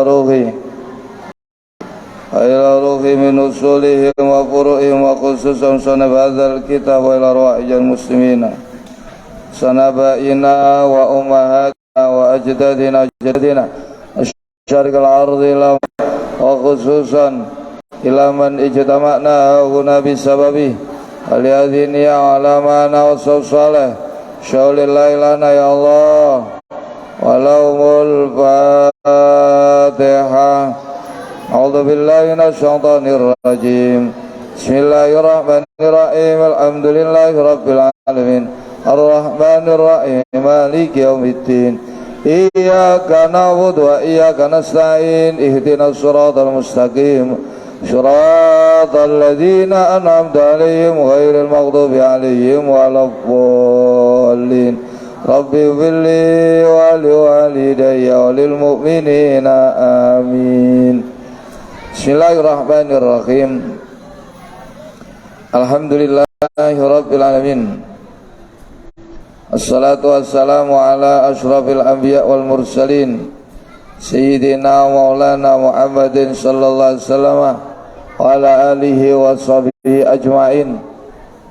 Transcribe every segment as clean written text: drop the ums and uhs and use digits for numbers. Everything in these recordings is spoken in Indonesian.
ruhi min usulihim wa furu'ihim wa khususan sanab hadzal kitab wa ila arwahil muslimina sanabaina wa ummahatina wa ajdadina syarqal ardi lam wa khususan ila man ijtama'na huna bisababi aliyadini alamana wa salih syaulillahi lana ya Allah walaumul fatihah. A'udzu billahi minasyaitonir rajim. Bismillahirrahmanirrahim. Alhamdulillahi rabbil alamin. Arrahmanir rahim. Maliki yaumiddin. Iyyaka na'budu wa iyyaka nasta'in. Ihdinas shiratal mustaqim. Shiratal ladzina an'amta 'alaihim ghairil maghdubi 'alaihim waladdallin. Rabbi ighfirli wa liwalidayya wa lil mu'minina amin. Bismillahirrahmanirrahim. Alhamdulillahi rabbil alamin. Assalatu wassalamu ala ashrafil anbiya wal mursalin sayyidina maulana Muhammadin sallallahu alaihi wasallam wa ala alihi wa sahbihi ajma'in.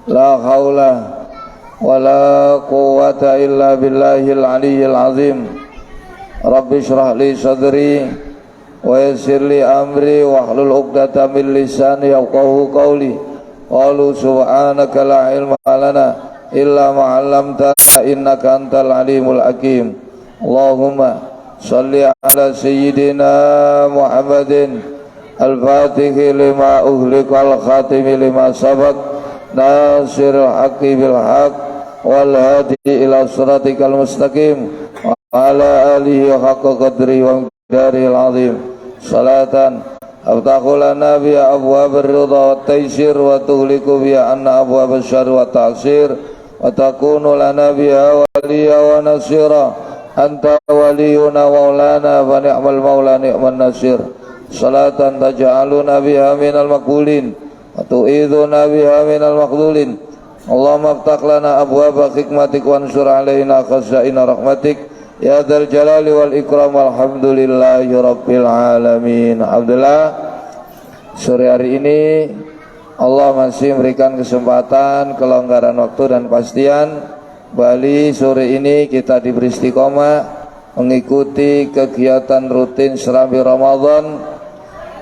La haula wala quwwata illa billahil aliyyil azim. Rabbi shrah li sadri wa yassir li amri wahlul 'uqdatam min lisani yafqahu qawli. Qalu subhanaka la ilma lana illa ma 'allamtana innaka antal alimul hakim. Allahumma shalli ala sayyidina Muhammadin al-fatihi lima ughliqa al-khatimi lima sabaq nasirul haqqi bil haqq wal hadi ila siratikal mustaqim wa ala alihi haqqa qadri wa miqdaril azim. Salatan aftahu lana bi abwabir ridha wat taysir wa tughliqu bi anna abwabasy syarri wa ta'sir wa takunu lana biha waliya wa nasira. Anta waliyuna maulana wa ni'mal maula ni'man nasir. Salatan taj'aluna biha minal maqbulin wa tu'iduna biha minal maqdulin. Allahumma aftah lana abwaba hikmatik wansur alaina khazaina rahmatik ya dzal jalali wal ikram. Alhamdulillahi rabbil alamin. Alhamdulillah, sore hari ini Allah masih memberikan kesempatan, kelonggaran waktu dan kepastian. Bali sore ini kita diberi istiqomah mengikuti kegiatan rutin serambi Ramadan,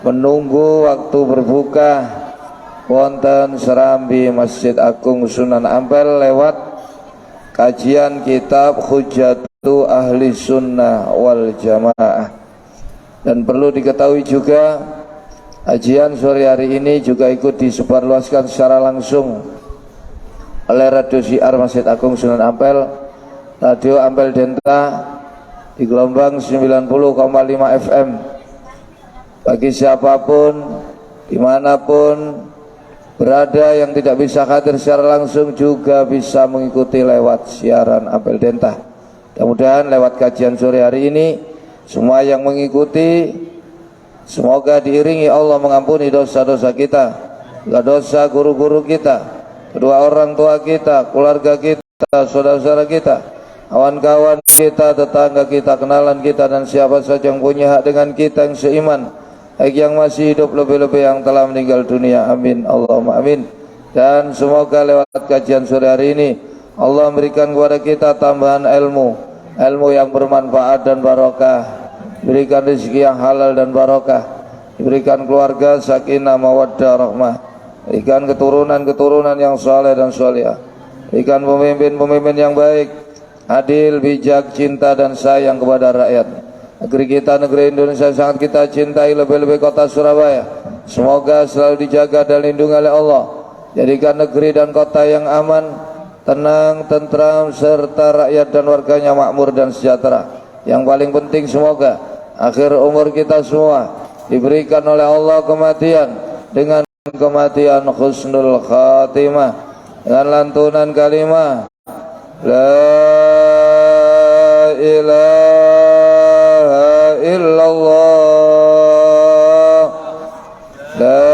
menunggu waktu berbuka wonten serambi Masjid Agung Sunan Ampel lewat kajian kitab Hujjatu Ahli Sunnah wal Jamaah. Dan perlu diketahui juga kajian sore hari ini juga ikut disebarluaskan secara langsung oleh Radio Syiar Masjid Agung Sunan Ampel, Radio Ampel Denta di gelombang 90,5 FM. Bagi siapapun dimanapun berada yang tidak bisa hadir secara langsung juga bisa mengikuti lewat siaran Ampel Denta. Mudah-mudahan lewat kajian sore hari ini semua yang mengikuti semoga diiringi Allah mengampuni dosa-dosa kita, dosa guru-guru kita, kedua orang tua kita, keluarga kita, saudara-saudara kita, kawan-kawan kita, tetangga kita, kenalan kita, dan siapa saja yang punya hak dengan kita yang seiman, baik yang masih hidup lebih-lebih yang telah meninggal dunia. Amin Allahumma amin. Dan semoga lewat kajian sore hari ini Allah memberikan kepada kita tambahan ilmu yang bermanfaat dan barokah, berikan rezeki yang halal dan barokah, diberikan keluarga sakinah mawaddah rahmah, berikan keturunan yang saleh dan salihah, berikan pemimpin yang baik, adil, bijak, cinta dan sayang kepada rakyat. Negeri kita, negeri Indonesia sangat kita cintai, lebih-lebih kota Surabaya semoga selalu dijaga dan lindungi oleh Allah. Jadikan negeri dan kota yang aman, tenang, tentram, serta rakyat dan warganya makmur dan sejahtera. Yang paling penting semoga akhir umur kita semua diberikan oleh Allah kematian dengan kematian husnul khatimah, dengan lantunan kalimah la ilaha illallah, la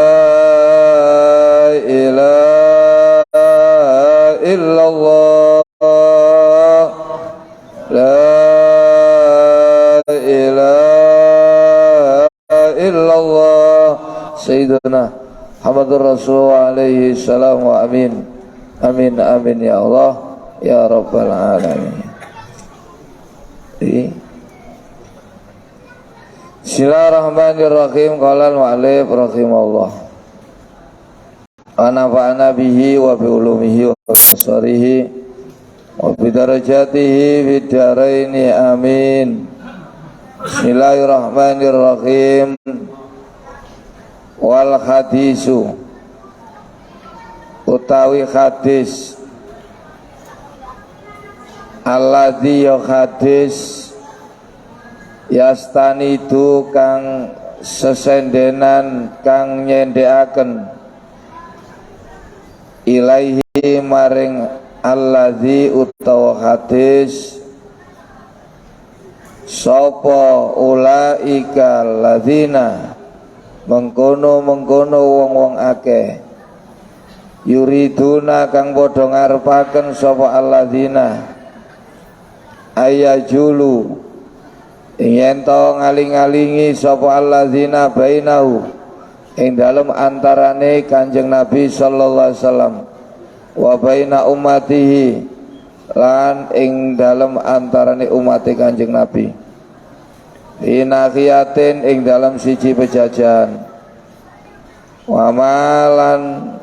ilaha illallah, la ilaha illallah Sayyiduna Muhammadur Rasulullah alaihi salam wa amin. Amin amin ya Allah ya rabbal alamin. Bismillahirrahmanirrahim. Qala al-mu'allif rahimahullah. Wa nafa'ana bihi wa bi ulumihi wa basarihi wa bi darajatihi fid dharaini amin. Bismillahirrahmanirrahim. Wal hadisu utawi hadis alladzi ya hadis yastanidu kang sesendenan kang nyendekaken ilaihi maring alladzi utawa hadis sapa ulaika ladzina mengkono wong-wong akeh yuriduna kang padha ngarepaken sapa alladzina ayajulu yen to ngaling-alingi sapa alladzina bainahu ing dalem antarane Kanjeng Nabi sallallahu alaihi wasallam wa baina ummatihi lan ing dalem antarane umat Kanjeng Nabi inaqiyatin ing dalem siji pejajan wa malan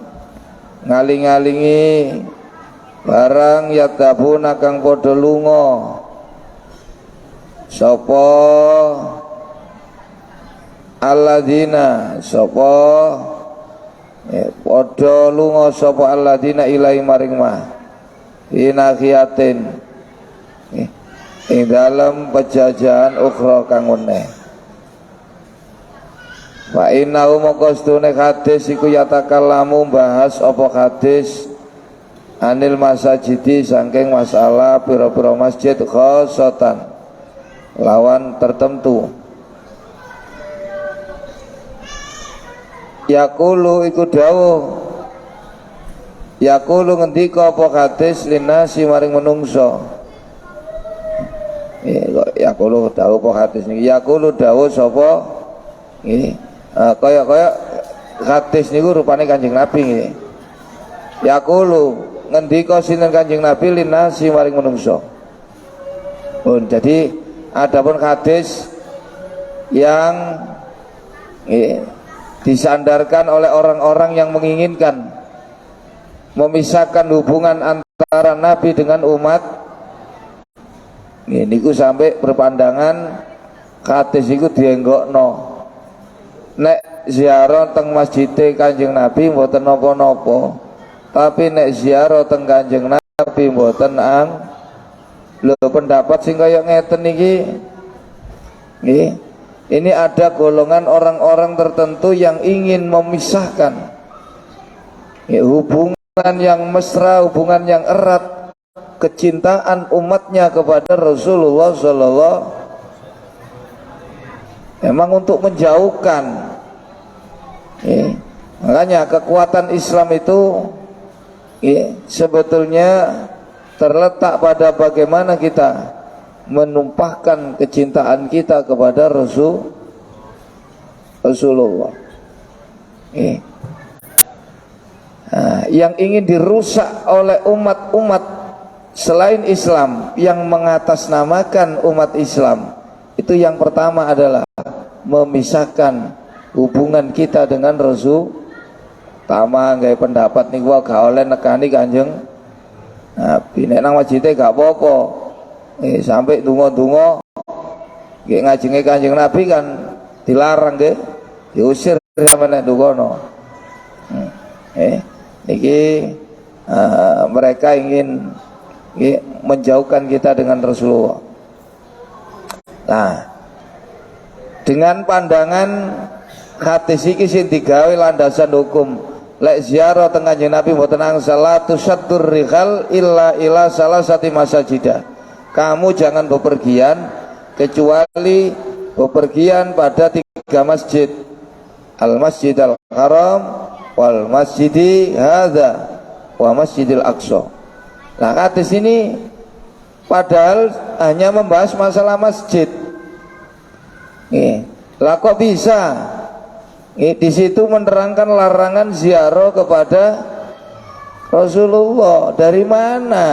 ngaling-alingi barang yadabuna kang padha lunga sapa alladzina sapa padha lunga sapa alladzina ilai maring ma inaqiyatin ing dalam pejajahan ukhra kang weneh wa innahu maqastune hadis iku yatakallamu bahas apa hadis anil masajidi saking masalah pira-pira masjid khosotan lawan tertentu. Yaqulu iku dawuh yaqulu ngendika apa hadis linasi maring menungso. Yaqulu dawuh apa hadis niki yaqulu dawuh sapa nggih kaya hadis niku rupane Kanjeng Nabi nggih. Yaqulu ngendika sinten Kanjeng Nabi linasi maring menungso. Jadi adapun hadis yang disandarkan oleh orang-orang yang menginginkan memisahkan hubungan antara Nabi dengan umat ini ku sampai berpandangan hadis iku dienggokno nek ziarah teng masjid Kanjeng Nabi mboten napa-napa tapi nek ziarah teng Kanjeng Nabi mboten lho pendapat sing kaya ngeten iki nggih ini ada golongan orang-orang tertentu yang ingin memisahkan hubungan yang mesra, hubungan yang erat, kecintaan umatnya kepada Rasulullah sallallahu memang untuk menjauhkan makanya kekuatan Islam itu sebetulnya terletak pada bagaimana kita menumpahkan kecintaan kita kepada Rasulullah. Yang ingin dirusak oleh umat-umat selain Islam yang mengatasnamakan umat Islam itu yang pertama adalah memisahkan hubungan kita dengan Rasul. Pertama gaya pendapat nih gak oleh nekani Kanjeng Nabi nek nang masjide gak apa-apa. Sampai donga-donga nggih ngajenge Kanjeng Nabi kan dilarang nggih, diusir sampeyan dongono. Niki mereka ingin menjauhkan kita dengan Rasulullah. Nah, dengan pandangan hadis iki sing digawe landasan hukum lek ziarah teng Kanjeng Nabi mboten angsal tusaddur rihal illa ila salasati masajidah. Kamu jangan bepergian kecuali bepergian pada 3 masjid. Al-Masjid Al-Haram wal Masjidi hadza wa Masjidil Aqsa. Nah, hadis ini padahal hanya membahas masalah masjid. Lah kok bisa? Di situ menerangkan larangan ziarah kepada Rasulullah. Dari mana?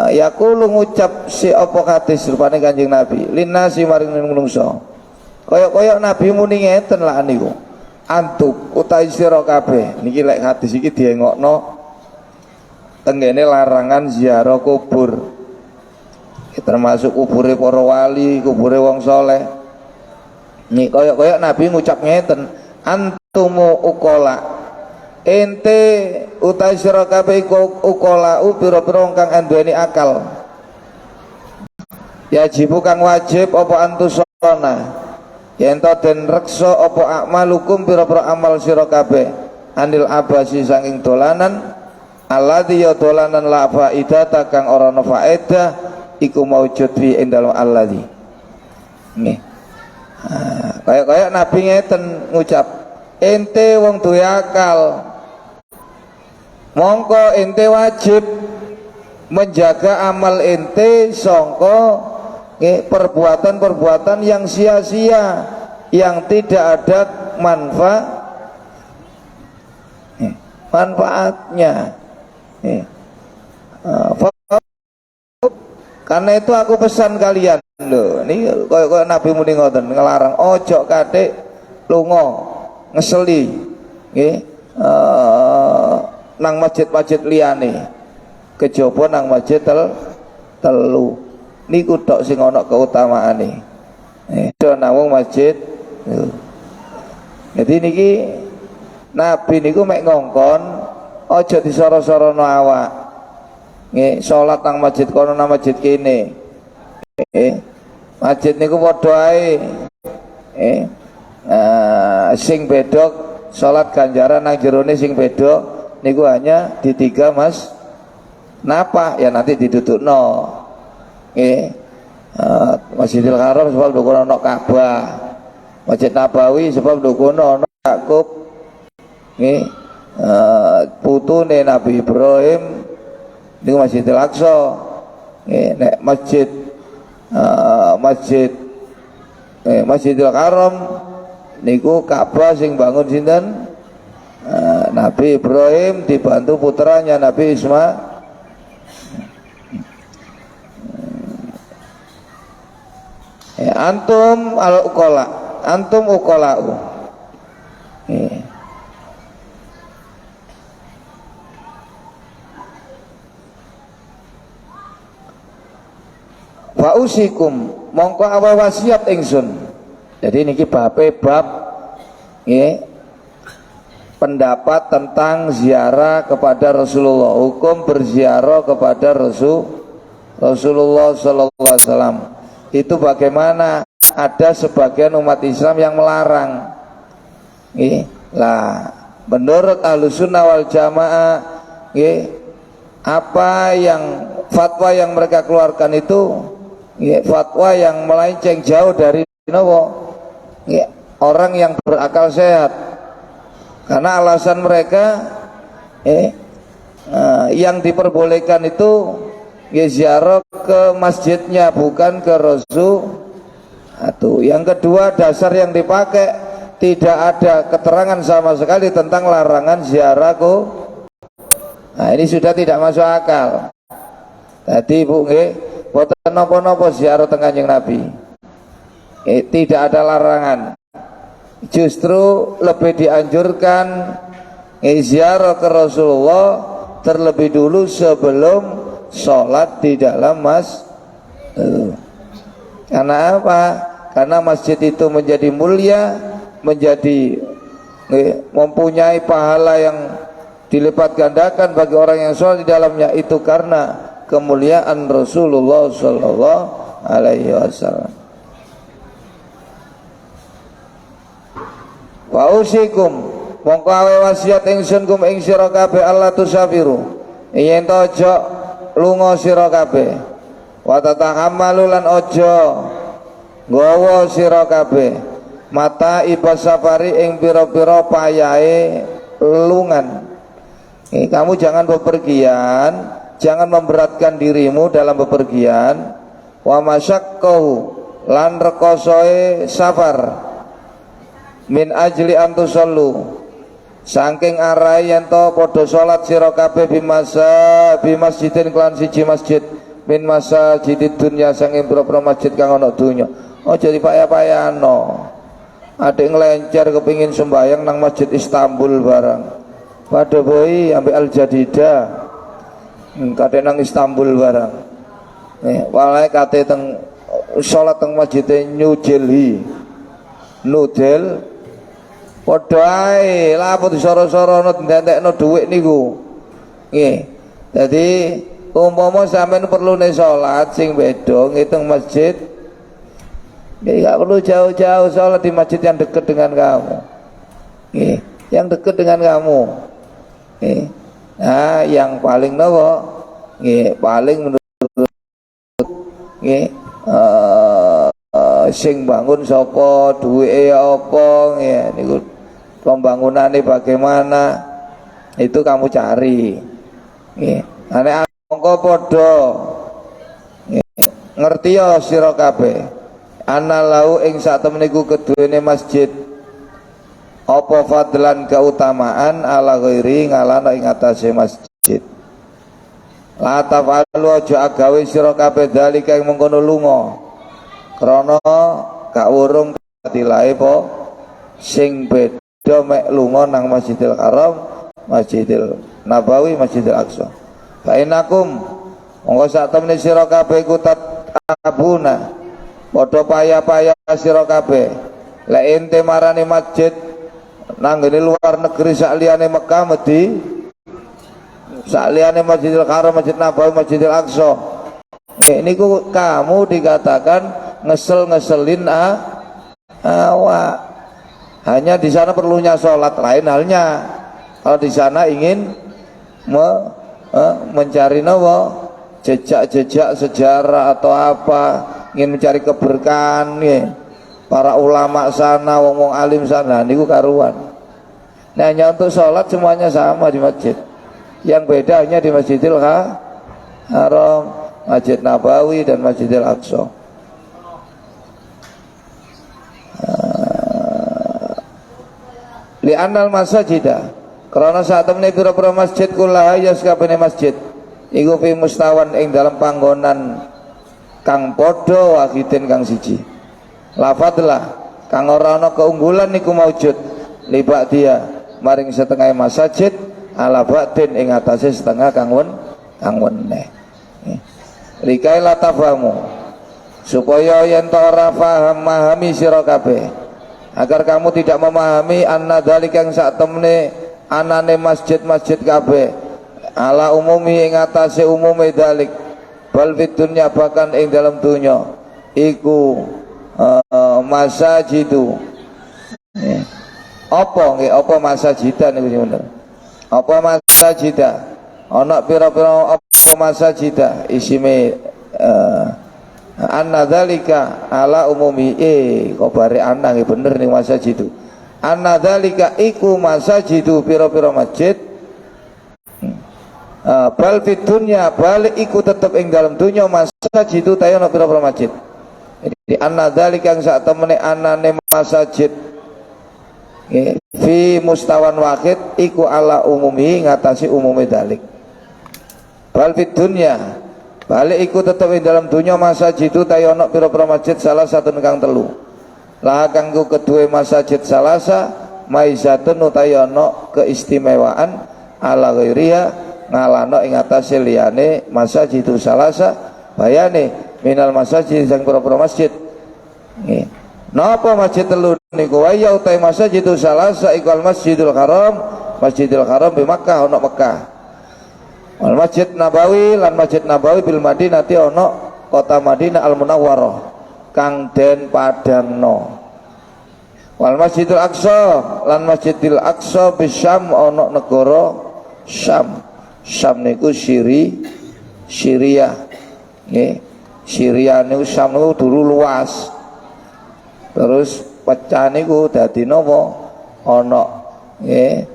Yaqulu ngucap si apa hadis rupane Kanjeng Nabi linnasi maring menungso kaya Nabi muni ngeten lah niku antuk utahe sira kabeh niki lek hadis iki diengokno tenggene larangan ziarah kubur termasuk kubure para wali, kubure wong saleh. Nih kaya Nabi ngucap ngeten antumu ukola ente utai sira kabeh ukola pira-pira kang anduweni akal yajibu kang wajib apa antusona yen to den reksa apa akmalukum pira-pira amal sira kabeh anil abasi saking dolanan alladzi ya dolanan la faidata kang ora ana faedah iku maujud fi ing dalem alladzi nggih kaya Nabi ngeten ngucap ente wong duwe akal mongko ente wajib menjaga amal ente sangka perbuatan-perbuatan yang sia-sia yang tidak ada manfaatnya. Karena itu aku pesan kalian lho, ini kaya Nabi muni ngoten ngelarang ojo kathik lunga ngeseli nggih nang masjid-masjid liyane kejaba nang masjid telu niku tok sing ana keutamaane namung masjid. Jadi niki Nabi niku mek ngongkon aja disoro-sorono awak nggih salat nang masjid kono nang masjid kene masjid niku padha ae sing bedok salat ganjaran nang jerone sing bedok niku hanya di 3 mas napa ya nanti didudukno Masjidil Haram sebab dukono ana Ka'bah, Masjid Nabawi sebab dukono ana Yakub putune Nabi Ibrahim niku Masjidil Aqsa nek Masjidil Haram niku Ka'bah sing bangun sinten Nabi Ibrahim dibantu putranya Nabi Ismail. Antum al-uqala, antum uqala'u. Wa usikum mongko awe wasiat ingsun. Jadi niki bab nggih pendapat tentang ziarah kepada Rasulullah, hukum berziarah kepada Rasulullah sallallahu alaihi wasallam. Itu bagaimana? Ada sebagian umat Islam yang melarang. Lah, menurut Ahlussunnah wal Jamaah, apa yang fatwa yang mereka keluarkan itu fatwa yang melenceng jauh dari orang yang berakal sehat. Karena alasan mereka yang diperbolehkan itu ziarah ke masjidnya bukan ke Rasul. Yang kedua, dasar yang dipakai tidak ada keterangan sama sekali tentang larangan ziarah ke. Nah, ini sudah tidak masuk akal. Tadi Bu nggih, boten napa-napa ziarah teng Kanjeng Nabi. Tidak ada larangan. Justru lebih dianjurkan ziarah ke Rasulullah terlebih dulu sebelum sholat di dalam karena apa? Karena masjid itu menjadi mulia, menjadi mempunyai pahala yang dilipat gandakan bagi orang yang sholat di dalamnya, itu karena kemuliaan Rasulullah Sallallahu Alaihi Wasallam. Wa usikum mongko awe wasiat ingsun kum ing sira kabeh Allah tusafiru yen to aja lunga sira kabeh wa tatahammalu lan aja nggawa sira kabeh mata ibas safari ing pira-pira payahe lelungan. Kamu jangan bepergian, jangan memberatkan dirimu dalam bepergian wa masyaqqahu lan rekosoe safar min ajli antusallu saking arai yen to padha salat sira kabeh bimasjidin kelan siji masjid min masajidid dunya saking pira-pira masjid kang ana donya. Aja dipayah-payahno. Adik nglencer kepingin sembayang nang masjid Istanbul barang. Padha boi ambek Al Jadidah. Kate nang Istanbul barang. Walai kate teng salat teng masjid New Delhi. Nudel padha ae lha apa disoro-sorono ndendekno dhuwit niku. Nggih. Dadi umpama sampean perlune salat sing beda ngitung masjid, nggak perlu jauh-jauh salat di masjid yang dekat dengan kamu. Nggih, yang dekat dengan kamu. Nggih. Nah, yang paling nopo? Nggih, paling menurut nggih sing bangun sapa, duwike apa, nggih niku pembangunannya bagaimana itu kamu cari. Nggih. Ane mongko padha ngerti ya sira kabeh ana lau ing sak temene iku keduwene masjid apa fadlan keutamaan ala ghairi ngalana ing atase masjid. La tafalu aja agawe sira kabeh dalika ing mengkono lunga krana gak urung dilae apa sing beda mek lunga nang Masjidil Haram, Masjidil Nabawi, Masjidil Aqsa. Bainakum monggo sak temene sira kabeh iku abuna padha payah-payah sira kabeh lek ente marani masjid nang luar negeri sak liyane Mekah medi sak liyane Masjidil Haram, Masjid Nabawi, Masjidil Aqsa. Niku kamu dikatakan ngesel-ngeselin awak. Hanya di sana perlunya sholat, lain halnya kalau di sana ingin mencari jejak-jejak sejarah atau apa, ingin mencari keberkahan para ulama sana, wong-wong alim sana, niku karuan. Nah, hanya untuk sholat semuanya sama di masjid. Yang beda hanya di Masjidil Haram, Masjid Nabawi dan Masjidil Aqsa. Li'annal masajidah karena saat temene pira-pira masjid kullaha ya sakabehane masjid iku fi mustawan ing dalam panggonan kang padha wahidin kang siji. Lafadlah kang ora ana keunggulan niku maujud libak dia maring setengah masjid ala ba'din ing atase setengah kang weneh. Likai la tafamu supaya yen ta ora memahami sira kabeh agar kamu tidak memahami anna dzalika yang sak temne anane masjid-masjid kabeh ala umumi ing atase umume dzalik bal fid dunya bahkan ing dalam dunya iku masajidu apa nggih apa masajidan niku bener apa masajida ana pira-pira apa masajida isime anna dzalika ala umumi kobare ana nggih bener ning masajidu anna dzalika iku masajidu pira-pira masjid bal fid dunya balik iku tetep ing dalam dunya masajidu ta ana pira-pira masjid. Jadi anna dzalika yang sak temene anane masjid fi mustawan wahid iku ala umumi ngatasi umume dzalik bal fid dunya balik iku tetep ing dalam dunya masjid itu tayono pira-pira masjid salah satu kang telu lah kanggo kedue masjid salasa maizatun utayono keistimewaan ala ghairiya ngalano ing atase liyane masjid itu salasa bayane minal masjid sang pira-pira masjid. Nggih. Napa masjid telu niku wa ya utai masjid itu salasa iku al Masjidil Haram, Masjidil Haram di Makkah ono Mekah. Wal Masjid Nabawi lan Masjid Nabawi bil Madinati ono kota Madinah Al Munawwarah kang den padangno. Wal Masjidil Aqsa lan Masjidil Aqsa bisyam ono negara Syam. Syam niku Syria. Nggih. Syria niku Syam niku dulu luas. Terus pecah niku dadi napa? Ana nggih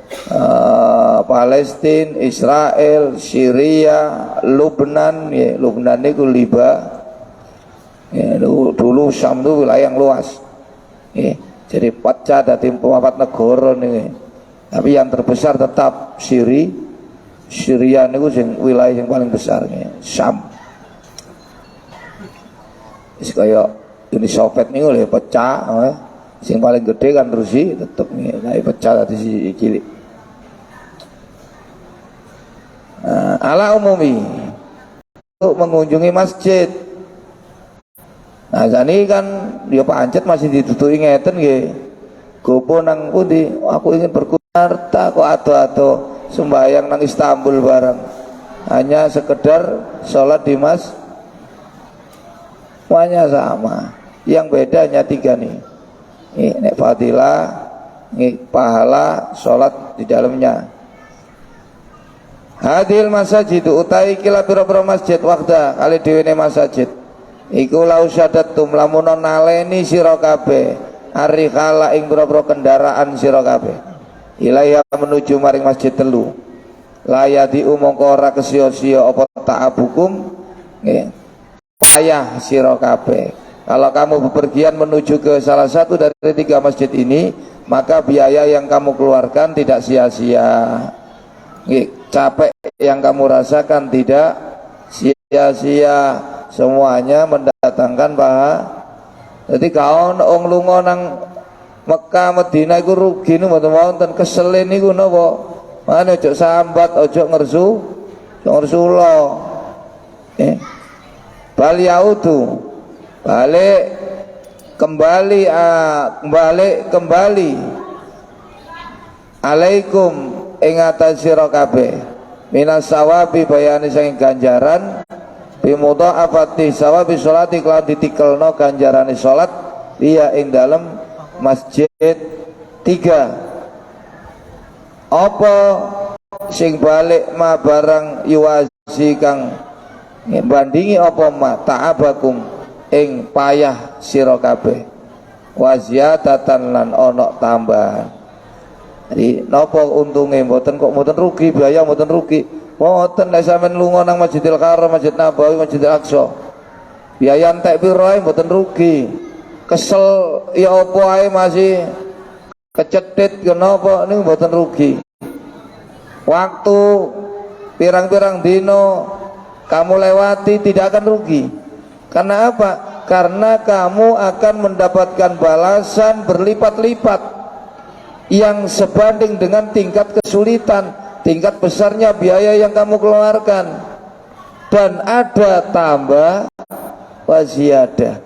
Palestina, Israel, Syria, Lubnan, ya, Lubnan niku Ya, dulu Syam itu wilayah yang luas. Ya, jadi pecah dari 4 negara nih. Tapi yang terbesar tetap Syria niku wilayah yang paling besar ya, Syam. Wis kaya Uni Soviet niku lho pecah, sing paling gede kan Rusia tetep nih, pecah tadi si cilik. Ala umumi untuk mengunjungi masjid. Nah, jani kan dia pancet masih ditutupi ngeten nggih. Gopo nang pundi? Aku ingin berkunarta kok ado-ado sembahyang nang Istanbul bareng. Hanya sekedar sholat di semuanya sama. Yang beda hanya 3 nih. Ini fadilah, ini pahala sholat di dalamnya. Hadil masjid utai kila pira-pira masjid wakda kali dhewe masjid. Iku lau syadatum lamun naleni sira kabeh arikala ing pira-pira kendaraan sira kabeh. Ilaya menuju maring masjid telu. Layadi mongko ora kesio-sio apa ta'abukum nggih. Payah sira kabeh. Kalau kamu bepergian menuju ke salah satu dari 3 masjid ini, maka biaya yang kamu keluarkan tidak sia-sia. Capek yang kamu rasakan tidak sia-sia, semuanya mendatangkan pahala. Jadi kau wong lunga nang Mekah Madinah iku rugi niku mboten wonten, kesele niku napa? Mane ojo sambat, ojo ngersula. Bal yaudu, balik kembali alaikum ing atas sira kabeh minas sawabi bayani saking ganjaran bimudha'afati sawabi sholati kelawan ditikelno ganjarane salat dia ing dalem masjid 3. Apa sing balik ma barang yuwasi kang bandingi apa ma ta'abakum ing payah sira kabeh wa ziyadatan lan ana tambahan. Jadi napa untunge mboten kok mboten rugi, biaya mboten rugi. Mboten nek sampean lunga nang Masjidil Haram, Masjid Nabawi, Masjidil Aqsa. Biaya entek pira ae mboten rugi. Kesel ya apa ae masih kecetit kenapa niku mboten rugi. Waktu pirang-pirang dino kamu lewati tidak akan rugi. Karena apa? Karena kamu akan mendapatkan balasan berlipat-lipat yang sebanding dengan tingkat kesulitan, tingkat besarnya biaya yang kamu keluarkan. Dan ada tambah waziyadah,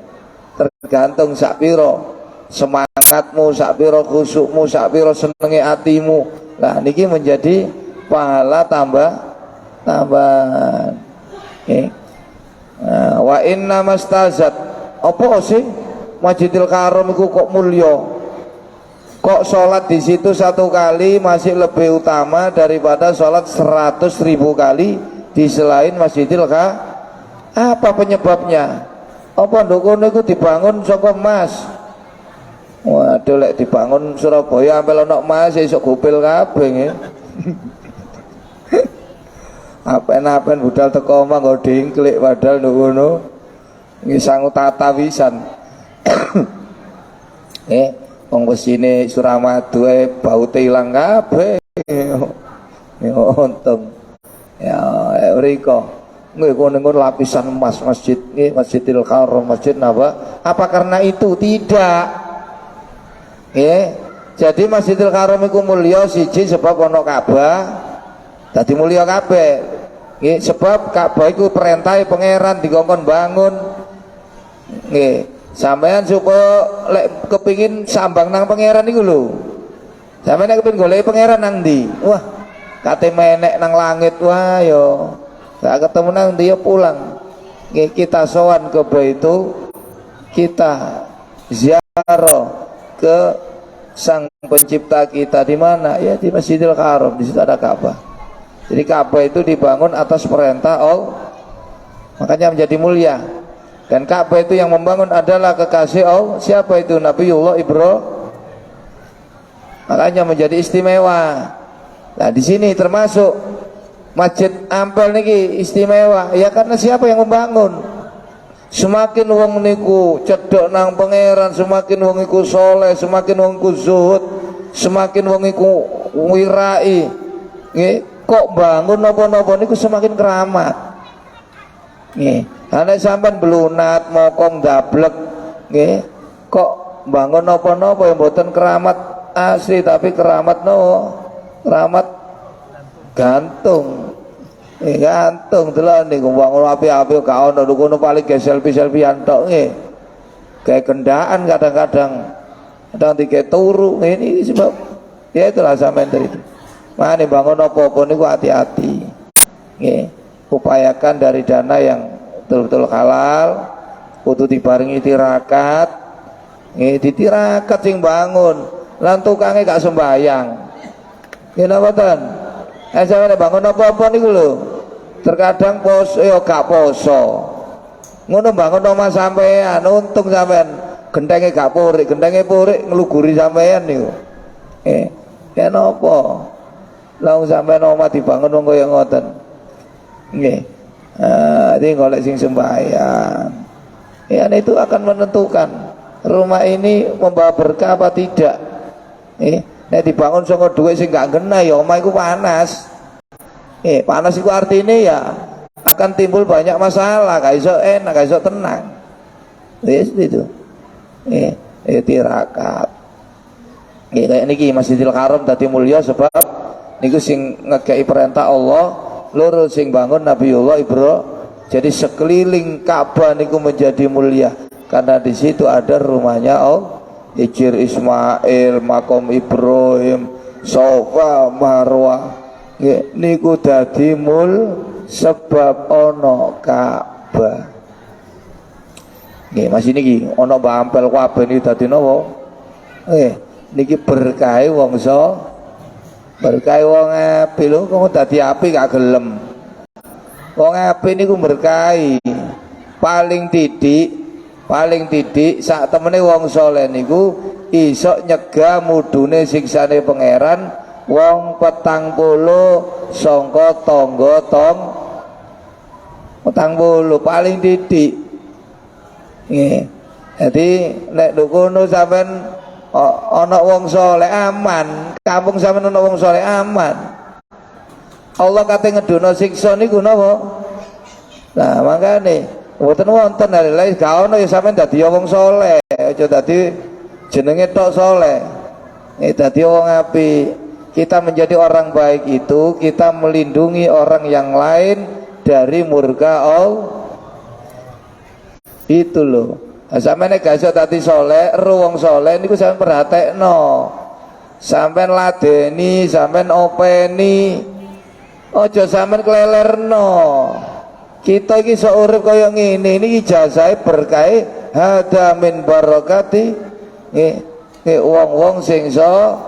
tergantung sakpiro semangatmu, sakpiro khusukmu, sakpiro senenge hatimu. Nah niki menjadi pahala tambahan. Wa inna mastazat apa sih Masjidil Haram iku kok mulya, kok sholat di situ 1 kali masih lebih utama daripada sholat 100.000 kali di selain Masjidil Haram? Apa penyebabnya? Apa ndukono iku dibangun saka emas? Waduh lek dibangun Surabaya ampel ana emas esuk gopil kabeh nggih. Apen-apen budal teko omah nggo dingklik padahal ndukono nggih sangu tata wisan. Wong besine Suramadu baute ilang kabeh. Ya untung. Ya mriko nggih kono lapisan emas masjid nggih Masjidil Haram, Masjid Nabawi. Apa karena itu? Tidak. Jadi Masjidil Haram iku mulya siji sebab ana Ka'bah. Dadi mulya kabeh. Nggih, sebab Ka'bah iku perintah pangeran dikongkon bangun. Nggih, sampean supaya lek kepingin sambang nang pangeran iku lho. Sampeyan nek kepengin golek pangeran nang ndi? Wah, kate menek nang langit wah yo. Gak ketemu nang ndi yo pulang. Nggih, kita sowan ke Baitu, kita ziarah ke sang pencipta kita di mana? Ya di Masjidil Haram, di situ ada Ka'bah. Jadi Ka'bah itu dibangun atas perintah Allah, makanya menjadi mulia. Dan Ka'bah itu yang membangun adalah kekasih Allah. Siapa itu? Nabiullah Ibrahim. Makanya menjadi istimewa. Nah di sini termasuk Masjid Ampel niki istimewa. Ya karena siapa yang membangun? Semakin wong niku cedhok nang pangeran, semakin wong iku soleh, semakin wong iku zuhud, semakin wong iku wirai, nggih, kok bangun napa-napa niku semakin keramat. Nggih, ana sampean belunat mokong dablek, nggih, kok bangun napa-napa yang mboten keramat asli tapi keramat no, keramat gantung. Gantung delok niku wong api-api gak ono kono paling ge selfie-selfiean tok nggih. Kayak kendaan kadang-kadang dike turu ini sebab ya itulah sampean dari itu. Mane bangun apa-apa niku hati-hati. Nggih, upayakan dari dana yang betul-betul halal, kudu dibarengi tirakat. Nggih, ditirakat sing bangun. Lan tukange gak sembayang. Nggih napa ten? Sampeyan bangun apa-apa niku lho. Terkadang poso ya gak poso. Ngono bangun omah sampean, untung sampean gentenge gak purik, gentenge purik ngluguri sampean niku. Ya napa? Lah sampean omah dibangun wong kaya ngoten. Nggih. Iki golek sing sembahyang. Ya itu akan menentukan rumah ini membawa berkah apa tidak. Nek dibangun saka dhuwit sing gak ngena ya omah iku panas. Panas iku artine ya akan timbul banyak masalah, gak iso enak, gak iso tenang. Wis itu. Tirakat. Kayak niki Masjidil Haram dadi mulya sebab niku sing ngekeki perintah Allah, loro sing bangun Nabiullah Ibrahim. Jadi sekeliling Ka'bah niku menjadi mulia karena di situ ada rumahnya Allah. Hijir Ismail, makom Ibrahim, Sofa, Marwah, niku dadi sebab ono Ka'bah. Nggih, masih niki ono bampel kabeh niki dadi napa? Niki berkahe wong berkahe wong apik lho, kok dadi apik gak gelem. Wong apik niku berkahi. Paling titik sak temene wong saleh niku iso nyegah mudune siksane pangeran wong 40 sangka tangga 40 paling titik. Nggih. Dadi nek kono sampean ana wong saleh aman, kampung sampean ana wong saleh aman. Allah kate ngedono siksa niku napa? Nah, makane mboten wonten lain gak ono ya sampean dadi wong saleh, aja dadi jenenge tok saleh. Dadi wong apik. Kita menjadi orang baik itu kita melindungi orang yang lain dari murka Allah. Itu loh. Sampeyan nek gak iso dadi saleh, ero wong saleh niku sampeyan perhatekno. Sampeyan ladeni, sampeyan openi. Aja sampeyan klelerno. Kita iki iso urip kaya ngene, ini ijazahe berkahe hada min barakati. Nggih wong-wong sing iso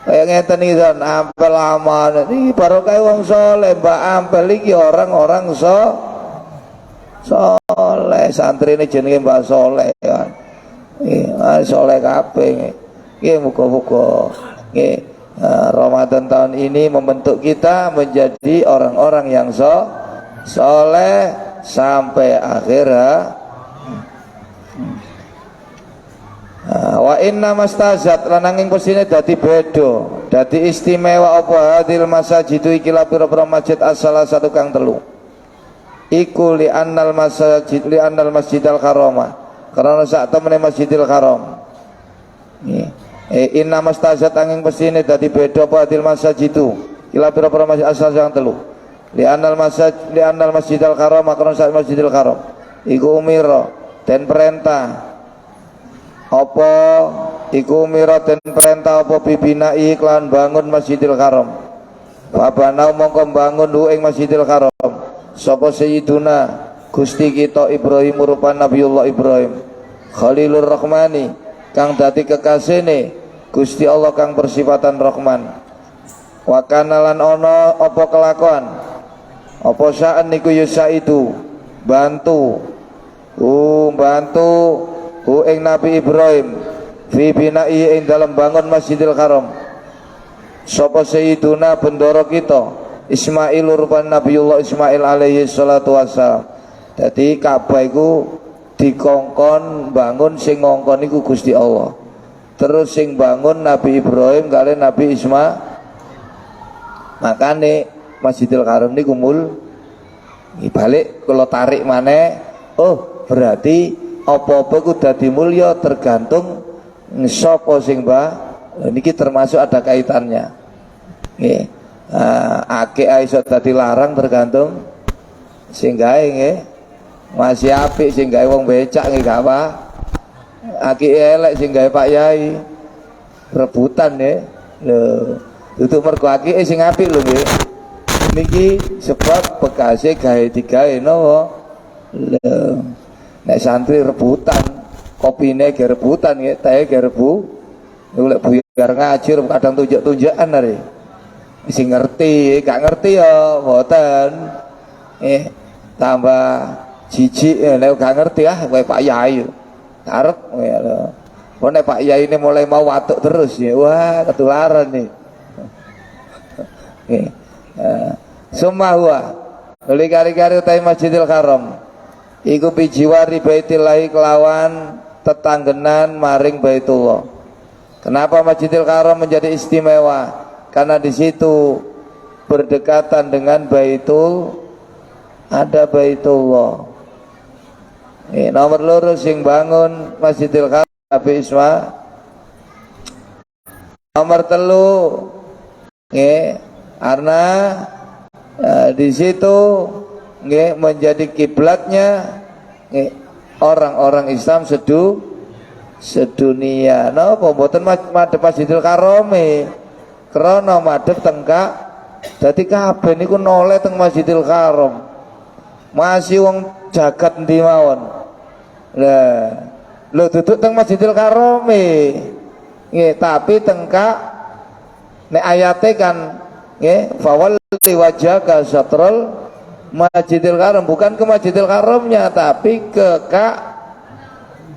kaya ngeten iki kan ampel aman. Iki barokah wong saleh, Mbak Ampel iki orang-orang saleh, santrine jenenge Mbak Saleh kan. Saleh kabeh. Nggih muga-muga nggih Ramadan tahun ini membentuk kita menjadi orang-orang yang soleh sampai akhir. Wa inna mastazat lananging pesine dadi beda, dadi istimewa apa hadil masajidu iki la pira-pira masjid asal satu kang telu. Iku li annal masjidal harama, karena sak temene Masjidil Haram. Inna mastazat angin pesine dadi beda apa hadil masajidu ila pira-pira masjid asal kang telu. Li annal masjidal haram makron sak Masjidil Haram iku umira den perintah apa iku umira den perintah apa bibinai iklan bangun Masjidil Haram. Babana mongko bangun ing Masjidil Haram sapa sayyiduna Gusti kita Ibrahim rupan Nabiullah Ibrahim Khalilur Rahmani kang dadi kekasihne Gusti Allah kang bersifatan Rahman. Wa kanalan ana apa kelakuan apa sa'an niku yusa itu bantu ing Nabi Ibrahim fi binai ing dalam bangun Masjidil Haram sapa sayyiduna bendoro kita Ismail rupan Nabiullah Ismail alaihi salatu wassalam Dadi Ka'bah iku dikongkon bangun sing ngongkon iku Gusti Allah. Terus sing bangun Nabi Ibrahim kali Nabi Ismail. Makane Masjidil Haram niku balik kalau tarik maneh, oh berarti apa-apa ku dadi mulya tergantung sapa sing niki termasuk ada kaitannya. Nggih. Akeh iso dadi larang tergantung sing gawe nggih. Masih apik sing gawe wong becak nggih gak apa. Akeh elek sing gawe Pak Yai. Rebutan nggih. Lho, duduk mergo akeh sing apik lho nggih. Niki sebab bekase gawe digawe napa. Lho. Nek santri rebutan, kopine ge rebutan nggih, teh ge rebu. Niku lek buyar ngaji kadang tunjuk-tunjukan are. Sing ngerti, gak ngerti ya mboten. Tambah jijik nek gak ngerti kowe Pak Yai. Arep lho. Kok nek Pak Yai ini mulai mau watuk terus ya. Wah, ketularan nih. Nggih. Summa huwa oleh kari-kari utai Masjidil Haram iku bijiwari baitillahi kelawan tetanggenan maring Baitullah. Kenapa Masjidil Haram menjadi istimewa? Karena di situ berdekatan dengan ada Baitullah. Nomor loro sing bangun Masjidil Haram Nabi Ismail. Nomor telu karena di situ menjadi kiblatnya orang-orang Islam sedunia. Napa mboten madhep Masjidil Haram krana madhep tengkak. Dadi kabeh niku noleh teng Masjidil Haram. Masih wong jagat endi mawon. Lah, lho duduk teng Masjidil Haram tapi tengkak nek ayate kan fawal wajhaka syatrul Masjidil Haram, bukan ke Masjidil Haramnya tapi ke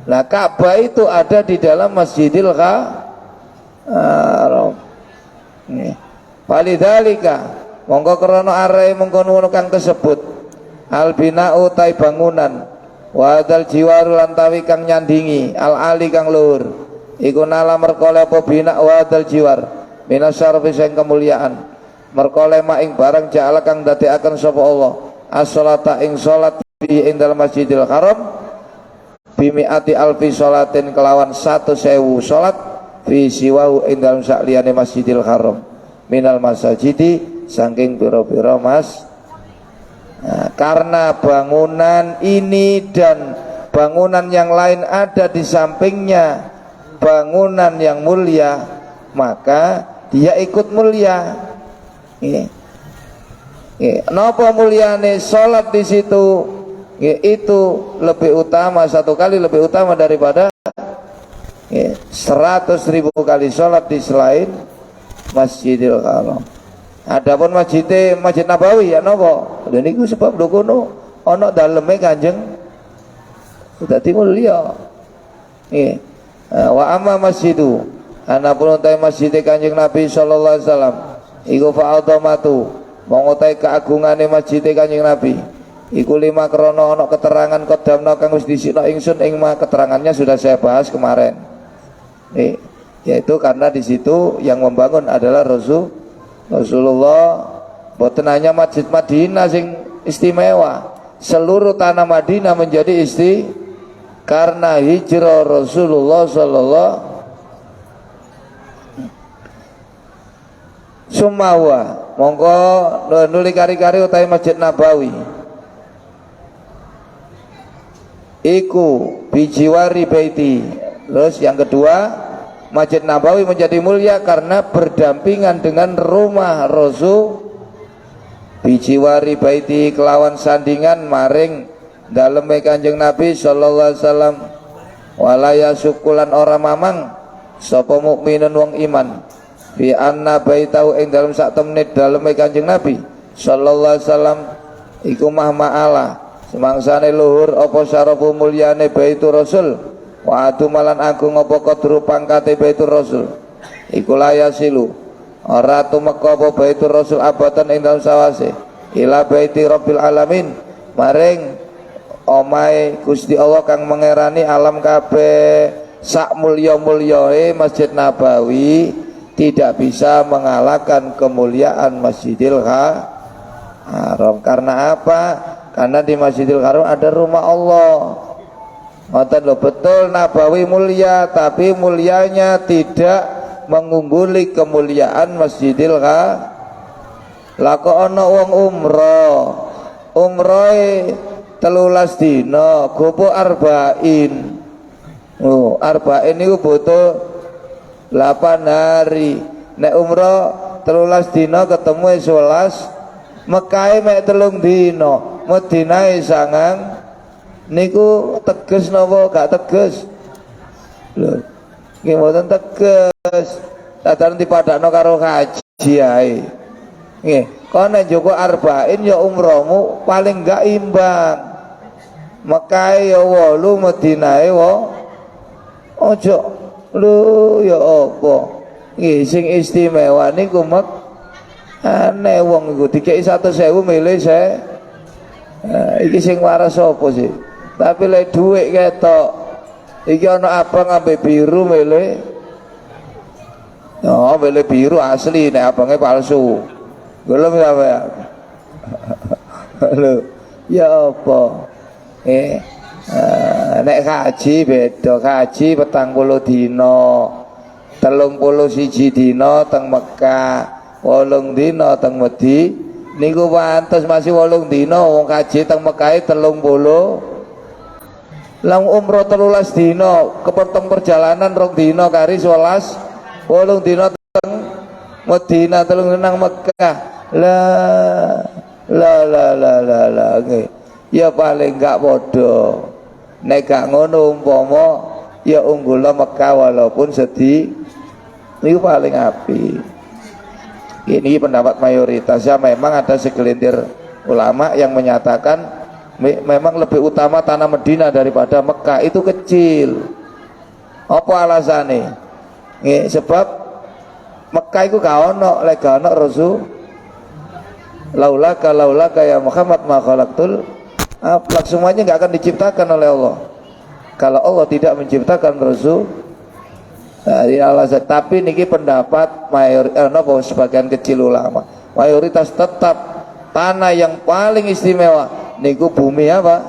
Ka'bah itu ada di dalam Masjidil Haram. Walidzalika monggo krana are mengkono kang tersebut albina'u tai bangunan wadal jiwaru lantawi kang nyandingi al-ali kang luhur iku nala merkole apa bina wadal jiwar minasyarfi sing kemuliaan merkole ing barang ja'ala kang dadekaken sapa Allah as-sholata ing salat ing dalam Masjidil Haram bimi'ati alfi sholatin kelawan 1.000 salat fi siwahu ing dalam sakliyane Masjidil Haram minal masajidi saking pira-pira karena bangunan ini dan bangunan yang lain ada di sampingnya bangunan yang mulia maka dia ikut mulia. Napa mulyane salat di situ itu lebih utama, 1 kali lebih utama daripada 100.000 kali salat di selain Masjidil Haram. Adapun Masjid Nabawi ya napa? Lha niku sebab lho kono ana daleme Kanjeng dadi mulia. Wa amma masjidu anapun utai masjid Kanjeng Nabi sallallahu alaihi wasallam iku fa'adhamatu mengutai keagungane masjid Kanjeng Nabi iku 5 krana ana keterangan kodamna kang wis disikno ingsun ing keterangannya sudah saya bahas kemarin. Yaitu karena di situ yang membangun adalah Rasulullah. Boten hanya Masjid Madinah sing istimewa, seluruh tanah Madinah menjadi karena hijrah Rasulullah sallallahu Sumawa mongko nuli kari-kari utai Masjid Nabawi iku bijiwari baiti. Terus yang kedua Masjid Nabawi menjadi mulia karena berdampingan dengan rumah Rasul bijiwari baiti kelawan sandingan maring daleme Kanjeng Nabi sallallahu alaihi wasallam walaya syukulan ora mamang sapa mukminun wong iman bi anna baitau ing dalem sak temene daleme Kanjeng Nabi sallallahu alaihi wasallam iku mahma'ala semangsane luhur apa syarafu mulyane baitur Rasul wa malan agung apa kadru pangkate baitur Rasul iku layasilu ora tumeka apa baitur Rasul abatan ing dalem sawase ila baiti Rabbil alamin maring omahe Gusti Allah kang mengerani alam kabeh, sak mulya-mulyae Masjid Nabawi tidak bisa mengalahkan kemuliaan Masjidil Haram. Karena apa? Karena di Masjidil Haram ada rumah Allah. Ngoten lho, betul Nabawi mulia, tapi mulianya tidak mengungguli kemuliaan Masjidil Haram. Lah kok ana wong umrohe 13 dina, gopo arba'in. Oh, arba'in niku butuh 8 hari. Nek umroh 13 dina ketemu 11, Mekah mek 3 dina, Madinah sangang. Niku teges napa gak teges? Lho, nggih mboten teges. Dadaran dipadakno karo haji ae. Nggih, kono njoko arba'in ya umrohmu paling gak imbang. Mekah ya 8, Madinah ya ojo lho ya apa. Nggih, sing istimewa niku aneh wong iku dikeki 100.000 milih saya. Iki sing waras sapa sih? Tapi lek dhuwit ketok iki ana abang ambek biru milih. Oh, milih biru asli, nek abange palsu. Gelem apa ya? Lho, ya apa? Nek haji beda, haji 40 dina, 31 dina teng Mekah, 8 dina teng Madinah. Niku pantes masih 8 dina wong haji teng Mekah 30. Lang umroh 13 dina, kepotong perjalanan 2 dina kari 11, 8 dina teng Madinah, 3 dina nang Mekah. La ya paling gak podo. Nek gak ngono umpama ya unggulna Mekah walaupun sedih. Niku paling api. Ini pendapat mayoritas ya. Memang ada segelintir ulama yang menyatakan memang lebih utama tanah Madinah daripada Mekah, itu kecil. Apa alasannya? Sebab Mekah itu gak ono, lek gak ono Rasul. Laulaka ya Muhammad ma khalaqtul aflak, semuanya gak akan diciptakan oleh Allah kalau Allah tidak menciptakan Rasul. Alasan. Tapi niki pendapat sebagian kecil ulama. Mayoritas tetap tanah yang paling istimewa niku bumi apa?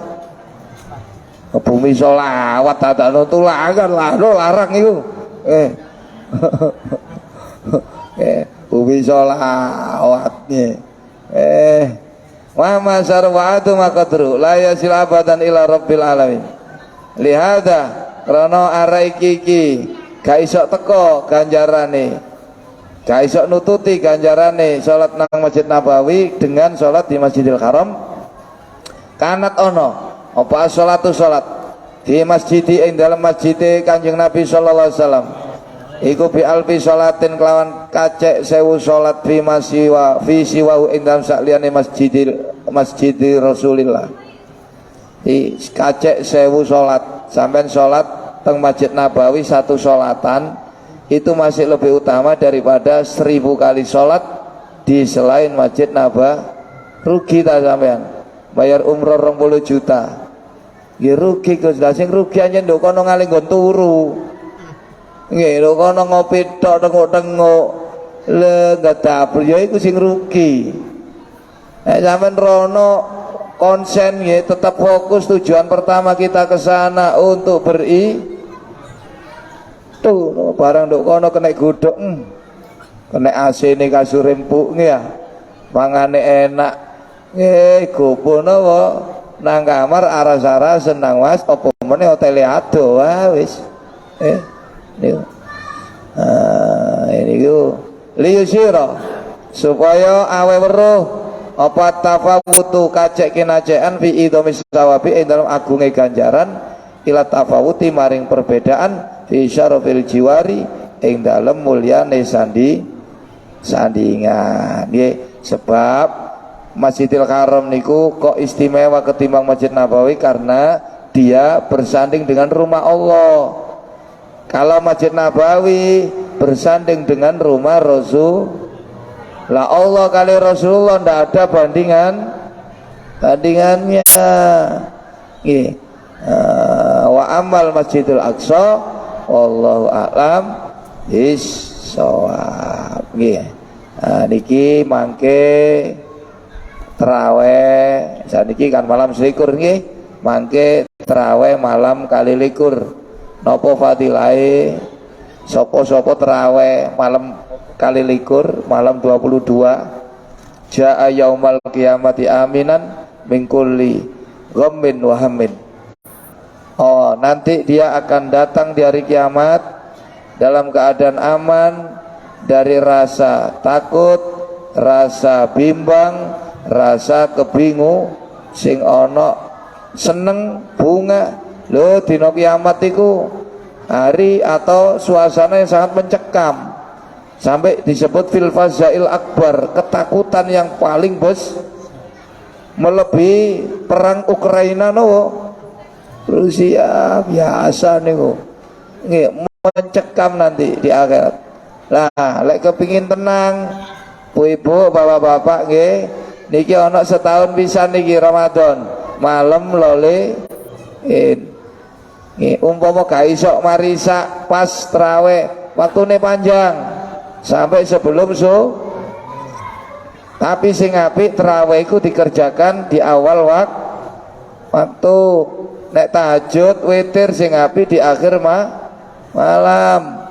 Bumi sholawat, tak nutulakan lah, larang itu. Bumi sholawatnya. Wa ma sarwa'atu maqadru la yasil abadan ila rabbil alamin. Lihada krana arek iki gak iso teko ganjarane, gak iso nututi ganjarane salat nang Masjid Nabawi dengan salat di Masjidil Haram. Kanat ono apa salatu salat di masjid ing dalam masjid Kanjeng Nabi sallallahu alaihi wasallam iku bi alfi salatin kelawan kacek 1000 salat fi siwa ing dalam sakliyane masjidil Rasulillah. Di kacek 1000 salat, sampean salat teng Masjid Nabawi 1 salatan itu masih lebih utama daripada 1000 kali salat di selain Masjid Nabawi. Rugi ta sampean? Bayar umroh 20 juta. Ya rugi Gus, lah sing rugi anjen nduk kono ngaling nggon turu. Nggih, lho kono ngopi tok tengok-tengok. Le gadabel ya iku sing rugi. Nek sampean rono konsen nggih, tetap fokus tujuan pertama kita ke sana untuk tuh barang nduk kono kena godhok. Kena AC ne kasur empuk nggih ya. Mangane enak. Gopo napa nang kamar aras-aras senang was apa meneh hotel ado wah wis. Ini liyusira supaya awe weruh apa tafawutu kacek kinacekan fi idhamis sawabi ing dalam agunge ganjaran ila tafawuti maring perbedaan fi syarafil jiwari ing dalam mulyane sandingan. Nggih, sebab Masjidil Haram niku kok istimewa ketimbang Masjid Nabawi karena dia bersanding dengan rumah Allah. Kalau Masjid Nabawi bersanding dengan rumah Rasul, lah Allah kali Rasulullah ndak ada bandingannya. nggih. Wa amal Masjidil Aqsa wallahu a'lam bissawab nggih. Niki mangke terawih saniki kan malam selikur nggih, mangke terawih malam kali likur. Napa fadilahe sapa-sapa terawih malam kali likur malam 22 jaa yaumal qiyamati aminan min kulli ghammin wa hammin. Oh, nanti dia akan datang di hari kiamat dalam keadaan aman dari rasa takut, rasa bimbang, rasa kebingung, sing ono seneng bunga. Lho dina kiamat iku hari atau suasana yang sangat mencekam, sampai disebut fil fazail akbar, ketakutan yang paling bos melebihi perang Ukraina no Rusia biasa niku nggih, mencekam nanti di akhirat. Lah lek kepingin tenang ibu bapak-bapak nggih, niki ana setahun pisan niki Ramadan malam lole umpama gak iso marisa pas terawih waktune panjang sampai sebelum tapi sing apik terawih iku dikerjakan di awal waktu. Nek tahajud witir sing apik di akhir malam.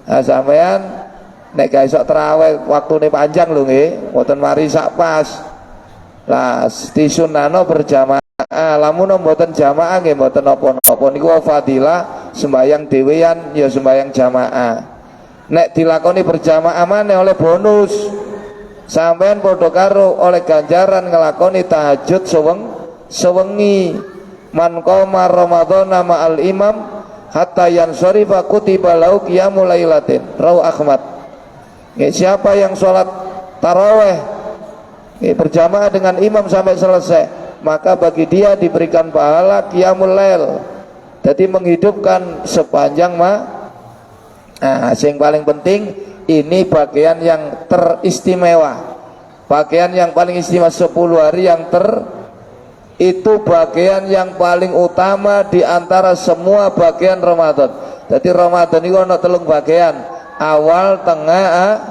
Sampean nek gak iso terawih waktune panjang lho nggih, mboten marisa pas. Lah disunahno berjamaah. Lamun mboten jamaah nggih mboten napa-napa niku fadilah sembayang dhewean ya sembayang jamaah. Nek dilakoni berjamaah maneh oleh bonus. Sampean padha karo oleh ganjaran nglakoni tahajud sewengi. Man qoma ramadhana ma'al imam hatta yansarifa kutiba lahu qiyamul lailatin. Rawu Ahmad. Siapa yang sholat tarawih berjamaah dengan imam sampai selesai, maka bagi dia diberikan pahala qiyamul lail. Jadi menghidupkan sepanjang sing paling penting ini bagian yang teristimewa. Bagian yang paling istimewa 10 hari yang itu bagian yang paling utama di antara semua bagian Ramadan. Jadi Ramadan itu ada 3 bagian, awal, tengah,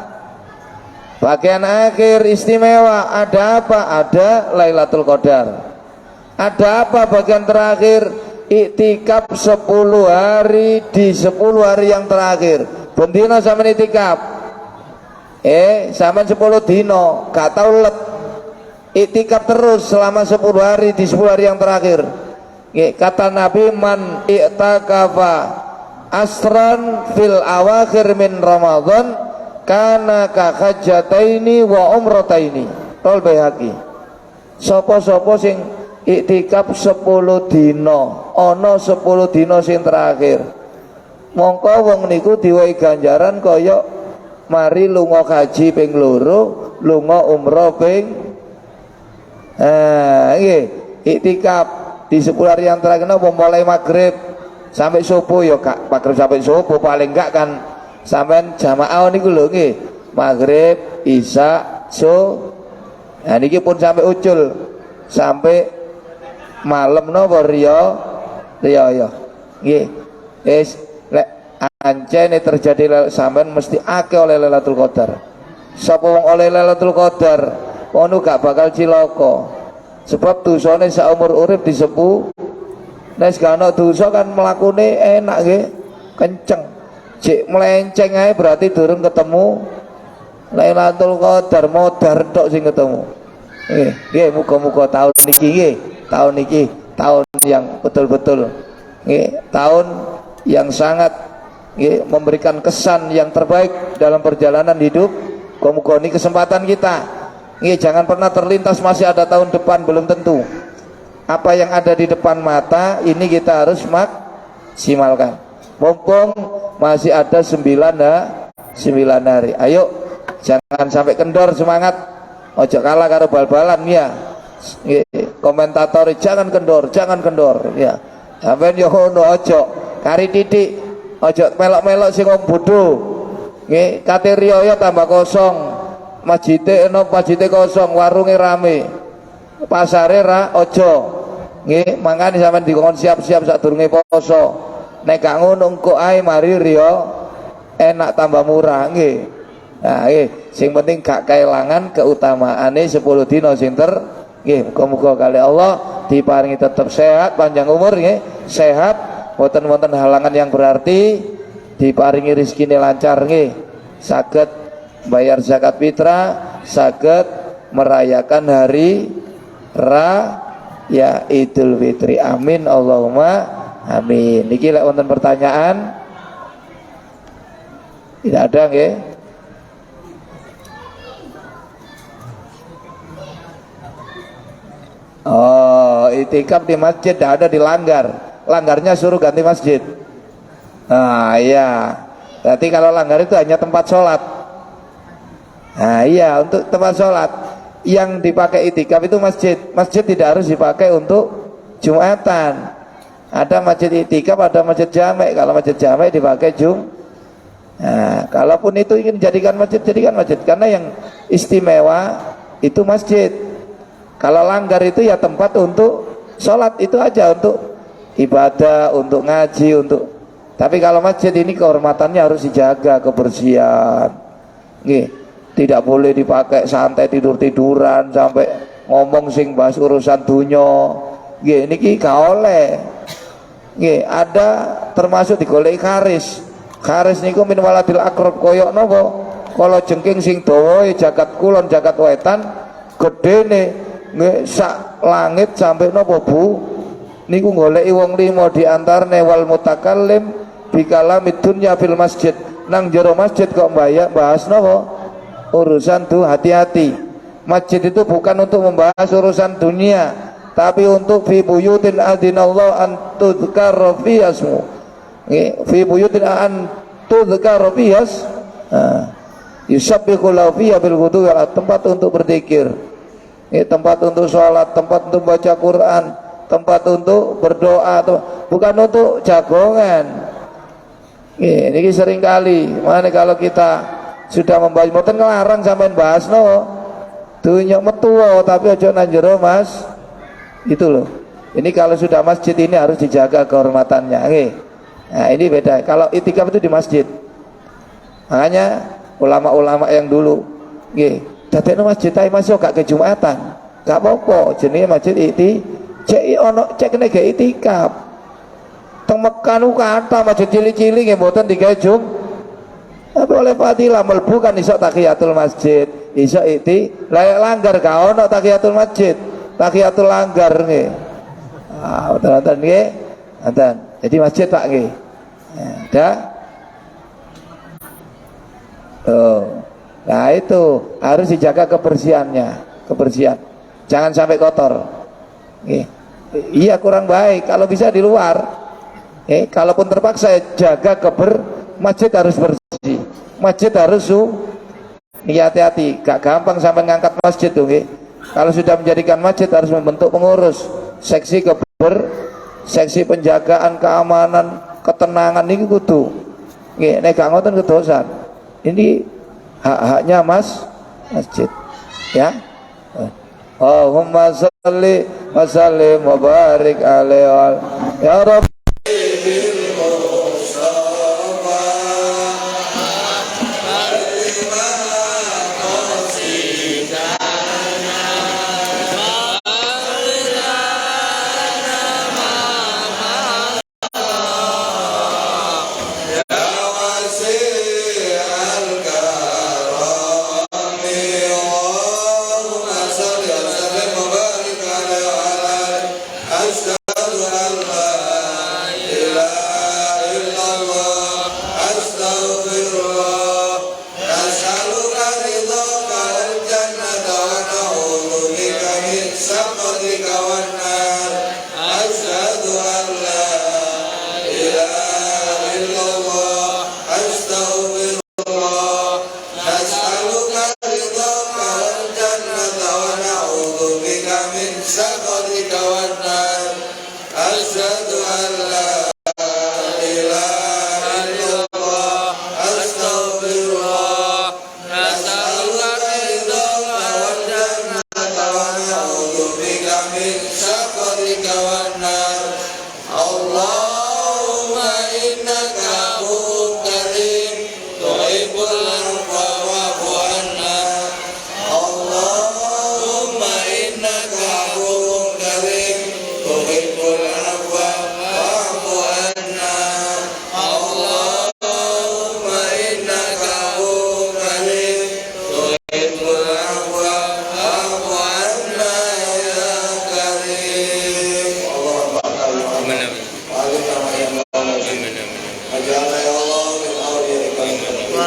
bagian akhir istimewa. Ada apa? Ada Lailatul Qadar. Ada apa bagian terakhir? Iktikaf 10 hari di 10 hari yang terakhir. Bendina sampean iktikaf sampean 10 dino gak tau let, iktikaf terus selama 10 hari di 10 hari yang terakhir. Kata Nabi, man i'takafa asran fil awakhir min Ramadan kana ka hajjataini wa umrataini. Tol Baihaqi. Sopo-sopo sing iktikaf 10 dino, ana 10 dino sing terakhir, mongko wong niku diwehi ganjaran kaya mari lunga haji ping 2, lunga umroh ping iktikaf di 10 hari yang terakhir napa mulai maghrib sampai subuh ya Kak, maghrib sampai subuh paling enggak kan sampean jamaah niku lho nggih, maghrib, isya, nah niki pun sampai ucul sampai malam napa riya ya nggih. Wis lek ancene terjadi sampean mesti akeh oleh Lailatul Qadar. Sapa wong oleh Lailatul Qadar ono gak bakal cilaka. Sebab dosane saumur urip disepu. Nek gak ana dosa kan mlakune enak nggih, kenceng. Jek melenceng ae berarti durung ketemu Lailatul Qadar, modar tok sing ketemu. Nggih, muga-muga tahun niki nggih, tahun niki tahun yang betul-betul nggih, tahun yang sangat nggih memberikan kesan yang terbaik dalam perjalanan hidup. Muga-muga ini kesempatan kita. Nggih, jangan pernah terlintas masih ada tahun depan, belum tentu. Apa yang ada di depan mata ini kita harus maksimalkan. Mumpung masih ada 9 hari. Ayo jangan sampai kendor semangat. Ojo kalah karo bal-balan ya. Komentator jangan kendor ya. Sampeyan yo ngono ojo kari titik. Ojo melok-melok sing wong bodho. Nggih, kate riyo tambah kosong. Masjide kosong, warunge rame. Pasare ra ojo. Nggih, mangane sampean dikon siap-siap sadurunge poso. Nek gak ngono engko ae mari riyo enak tambah murah nggih. Nah, nggih, sing penting gak kehilangan keutamaane 10 dina sing nggih, muga-muga kali Allah diparingi tetap sehat, panjang umur nggih, sehat, wonten halangan yang berarti, diparingi rezekine lancar nggih, saged bayar zakat fitrah, saged merayakan hari raya Idul Fitri. Amin Allahumma amin. Niki lek wonten pertanyaan? Tidak ada nggih? Oh, itikaf di masjid tidak ada dilanggar. Langgarnya suruh ganti masjid. Nah, iya. Berarti kalau langgar itu hanya tempat sholat. Nah, iya, untuk tempat sholat yang dipakai itikaf itu masjid. Masjid tidak harus dipakai untuk Jumatan. Ada masjid itikaf, ada masjid jamek. Kalau masjid jamek dipakai Nah, kalaupun itu ingin jadikan masjid, jadikan masjid. Karena yang istimewa itu masjid. Kalau langgar itu ya tempat untuk sholat itu aja, untuk ibadah, untuk ngaji, untuk. Tapi kalau masjid ini kehormatannya harus dijaga, kebersihan. Nggih, tidak boleh dipakai santai tidur-tiduran sampai ngomong sing bahas urusan dunya. Nggih, niki gak oleh. Nggih, ada termasuk digoleki karis. Karis niku min waladil akrab koyok napa? Kala jengking sing dawa jagat kulon jagat wetan gedene nggih sak langit sampai napa Bu niku goleki wong limo diantarane wal mutakallim bikalamid dunya fil masjid. Nang jero masjid kok bahas napa urusan tuh. Hati-hati, masjid itu bukan untuk membahas urusan dunia, tapi untuk fi buyutin adinallahu an tudhkara fi asmu. Fi buyutin an tudhkara fi as yusabbihu lahu fiha bil ghudwi, tempat untuk berzikir. Ini tempat untuk sholat, tempat untuk baca Quran, tempat untuk berdoa, bukan untuk jagongan. Ini sering kali. Mana kalau kita sudah membahas, mboten ngelarang sampean bahas no dunya metuwa, tapi aja nanjero mas. Itu loh. Ini kalau sudah masjid ini harus dijaga kehormatannya. Nah ini beda. Kalau itikaf itu di masjid. Makanya ulama-ulama yang dulu, dadekno masjid ae masih gak ke Jumatan. Gak apa-apa, jenenge masjid cek kene ge itikaf. Teng Mekah nu kata masjid cili-cili nggih mboten digawe tapi oleh fadilah mlebu kan iso tahiyatul masjid, iso layak langgar gak ono tahiyatul masjid, tahiyatul langgar nggih. Wonten nggih. Wonten. Jadi masjid Pak nggih. Ada. Nah itu harus dijaga kebersihannya, kebersihan, jangan sampai kotor. Iya kurang baik kalau bisa di luar. Kalaupun terpaksa jaga masjid harus bersih, masjid harus hati-hati, gak gampang sampai ngangkat masjid tuh. Kalau sudah menjadikan masjid harus membentuk pengurus, seksi seksi penjagaan keamanan, ketenangan ini kudu. Nek gak ngoten kedosan. Ini hak-haknya masjid ya. Allahumma sholli wa sallim wa barik alaihi ya Rabb.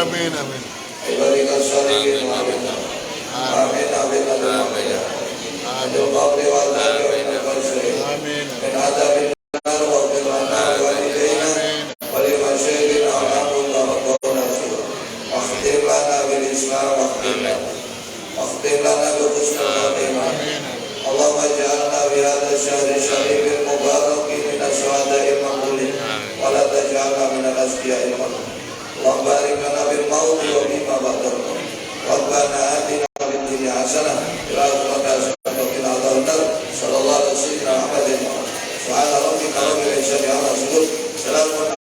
Amin amin. Ibadika sholihin wa amin. Amin amin amin. Amin qawli wa ta'ala wa ta'ala. Amin. Min adabil nar wa bil anar wa ilaina wa liman syahidina alhamdulillah wa qawna syukur. Wakhtim lana bil islam wakhtim lana bil husnul khatimah. Allahumma ja'alna bi hadha syahril syarifil mubarak min aswada'il maqbulin wa la taj'alna min al-asqiya'il maqbulin. Allahumma barik lana bil mauti wa bima ba'dal maut. Rabbana atina fid dunya hasanah wa fil akhirati hasanah wa qina adzabannar. Sallallahu alaihi wa sallam. Subhana rabbika rabbil izzati amma yasifun. Salamun